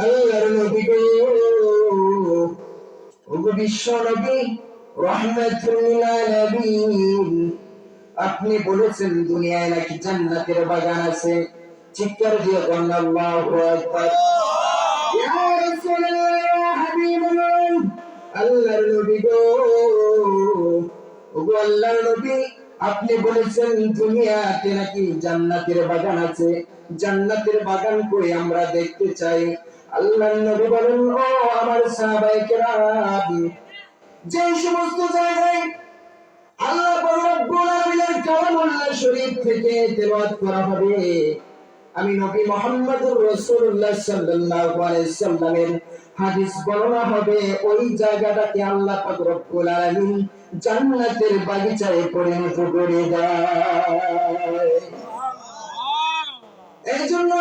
আল্লাহর নবী গো, ওগো বিশ্ব নবী রাহমাতুল লিল আলামিন, আপনি বলেছেন দুনিয়ায় নাকি জান্নাতের বাগান আছে। চিৎকার দিয়ে বলেন আল্লাহু আকবার। ইয়া রাসূলুল্লাহ, ইয়া হাবিবাল্লাহ, আল্লাহর নবী গো, ওগো আল্লাহর নবী, আপনি বলেছেন দুনিয়াতে নাকি জান্নাতের বাগান আছে। জান্নাতের বাগান কই আমরা দেখতে চাই। আল্লাহর নবী বলেন, ও আমার সাহাবায়ে কেরাম, যে সমস্ত জায়গায় আল্লাহ রব্বুল আলামিনের কালামুল্লাহ শরীফ থেকে তেলাওয়াত করা হবে, আমি নবী মুহাম্মদুর রাসূলুল্লাহ সাল্লাল্লাহু আলাইহি সাল্লামের হাদিস বর্ণনা হবে, ওই জায়গাটাকে আল্লাহ পাক রব্বুল আলামিন জান্নাতের বাগিচায় পরিণত করে দেয়। এই জন্য